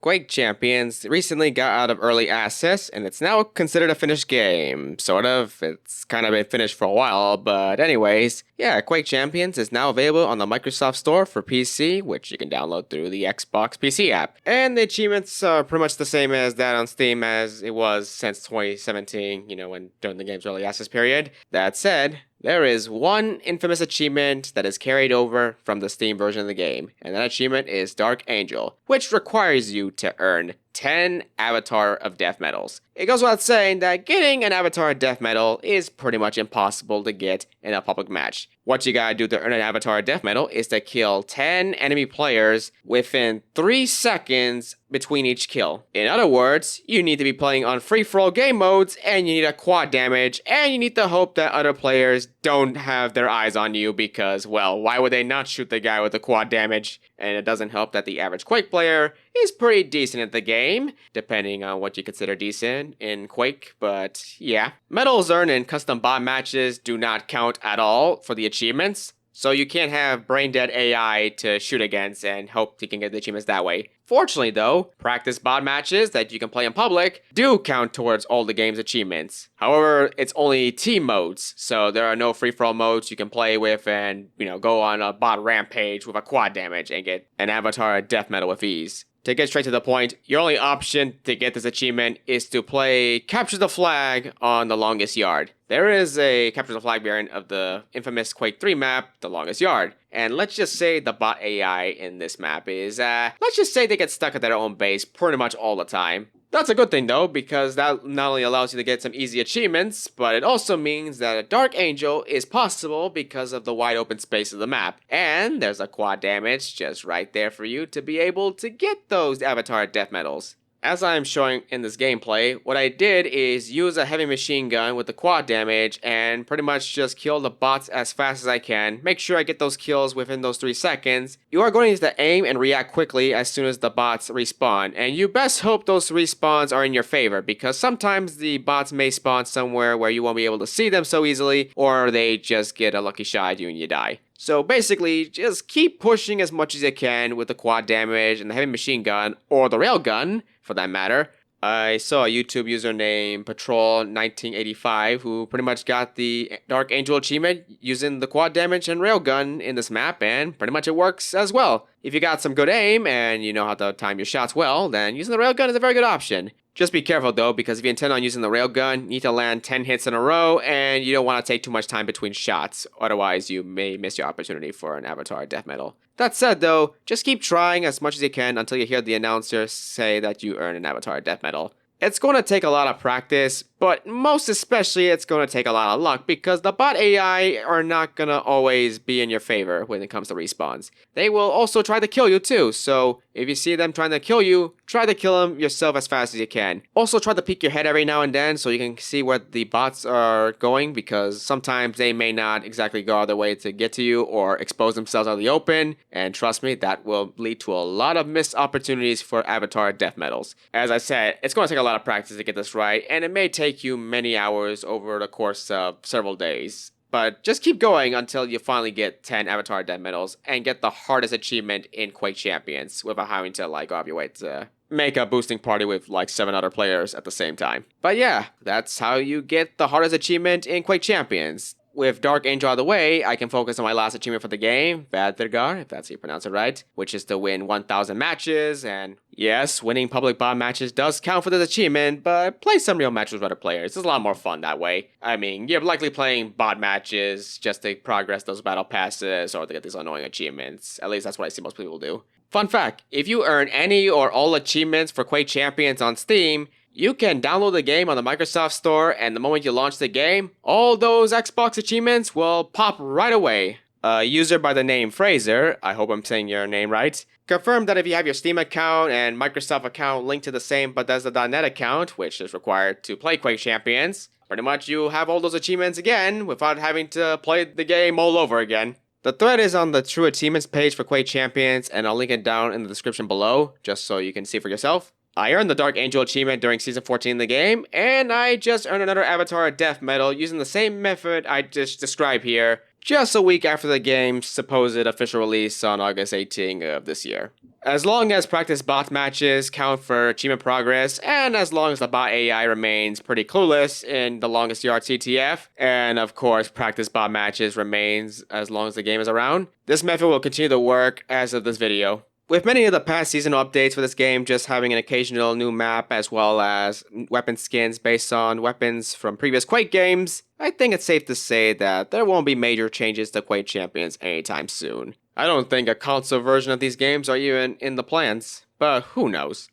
Quake Champions recently got out of early access and it's now considered a finished game. Sort of. It's kind of been finished for a while, but anyways, yeah, Quake Champions is now available on the Microsoft Store for PC, which you can download through the Xbox PC app. And the achievements are pretty much the same as that on Steam as it was since 2017, when during the game's early access period. That said, there is one infamous achievement that is carried over from the Steam version of the game, and that achievement is Dark Angel, which requires you to earn 10 Avatar of Death Medals. It goes without saying that getting an Avatar of Death Medal is pretty much impossible to get in a public match. What you gotta do to earn an Avatar of Death Medal is to kill 10 enemy players within 3 seconds between each kill. In other words, you need to be playing on free-for-all game modes, and you need a quad damage, and you need to hope that other players don't have their eyes on you because, well, why would they not shoot the guy with the quad damage? And it doesn't help that the average Quake player is pretty decent at the game, depending on what you consider decent in Quake, but yeah. Medals earned in custom bot matches do not count at all for the achievements, so you can't have brain-dead AI to shoot against and hope you can get the achievements that way. Fortunately though, practice bot matches that you can play in public do count towards all the game's achievements. However, it's only team modes, so there are no free-for-all modes you can play with and, go on a bot rampage with a quad damage and get an Avatar Death Medal with ease. To get straight to the point, your only option to get this achievement is to play Capture the Flag on the Longest Yard. There is a Capture the Flag variant of the infamous Quake 3 map, The Longest Yard. And let's just say the bot AI in this map is, let's just say they get stuck at their own base pretty much all the time. That's a good thing though, because that not only allows you to get some easy achievements, but it also means that a Dark Angel is possible because of the wide open space of the map. And there's a quad damage just right there for you to be able to get those Avatar Death Medals. As I'm showing in this gameplay, what I did is use a heavy machine gun with the quad damage and pretty much just kill the bots as fast as I can. Make sure I get those kills within those 3 seconds. You are going to need to aim and react quickly as soon as the bots respawn, and you best hope those respawns are in your favor because sometimes the bots may spawn somewhere where you won't be able to see them so easily, or they just get a lucky shot at you and you die. So basically, just keep pushing as much as you can with the quad damage and the heavy machine gun, or the railgun, for that matter. I saw a YouTube user named Patrol1985 who pretty much got the Dark Angel achievement using the quad damage and railgun in this map, and pretty much it works as well. If you got some good aim and you know how to time your shots well, then using the railgun is a very good option. Just be careful though, because if you intend on using the railgun, you need to land 10 hits in a row, and you don't want to take too much time between shots, otherwise you may miss your opportunity for an Avatar Death Medal. That said though, just keep trying as much as you can until you hear the announcer say that you earn an Avatar Death Medal. It's going to take a lot of practice, but most especially it's going to take a lot of luck because the bot AI are not going to always be in your favor when it comes to respawns. They will also try to kill you too, so if you see them trying to kill you, try to kill them yourself as fast as you can. Also try to peek your head every now and then so you can see where the bots are going, because sometimes they may not exactly go all the way to get to you or expose themselves out of the open, and trust me, that will lead to a lot of missed opportunities for Avatar Death Medals. As I said, it's going to take a lot of practice to get this right, and it may take you many hours over the course of several days. But just keep going until you finally get 10 Avatar Death Medals and get the hardest achievement in Quake Champions without having to go off your way to make a boosting party with 7 other players at the same time. But yeah, that's how you get the hardest achievement in Quake Champions. With Dark Angel out of the way, I can focus on my last achievement for the game, Vadthirgar, if that's how you pronounce it right, which is to win 1,000 matches, and yes, winning public bot matches does count for this achievement, but play some real matches with other players. It's a lot more fun that way. I mean, you're likely playing bot matches just to progress those battle passes or to get these annoying achievements. At least that's what I see most people do. Fun fact, if you earn any or all achievements for Quake Champions on Steam, you can download the game on the Microsoft Store, and the moment you launch the game, all those Xbox achievements will pop right away. A user by the name Fraser, I hope I'm saying your name right, confirmed that if you have your Steam account and Microsoft account linked to the same Bethesda.net account, which is required to play Quake Champions, pretty much you have all those achievements again without having to play the game all over again. The thread is on the True Achievements page for Quake Champions, and I'll link it down in the description below, just so you can see for yourself. I earned the Dark Angel achievement during Season 14 in the game, and I just earned another Avatar Death Medal using the same method I just described here, just a week after the game's supposed official release on August 18 of this year. As long as practice bot matches count for achievement progress, and as long as the bot AI remains pretty clueless in the longest yard CTF, and of course practice bot matches remains as long as the game is around, this method will continue to work as of this video. With many of the past seasonal updates for this game just having an occasional new map as well as weapon skins based on weapons from previous Quake games, I think it's safe to say that there won't be major changes to Quake Champions anytime soon. I don't think a console version of these games are even in the plans, but who knows.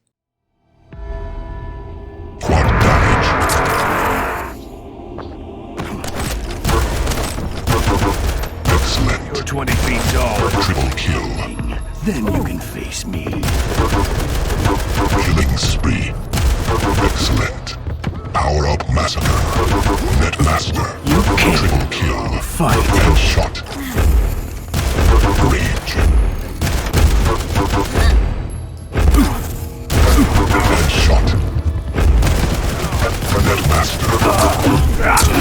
Quad damage. Excellent. You're 20 feet tall. Triple kill. Then you can face me. Killing spree. Excellent. Power up massacre. Net master. You can't Triple kill. fight. Headshot. Rage. Headshot. Net master.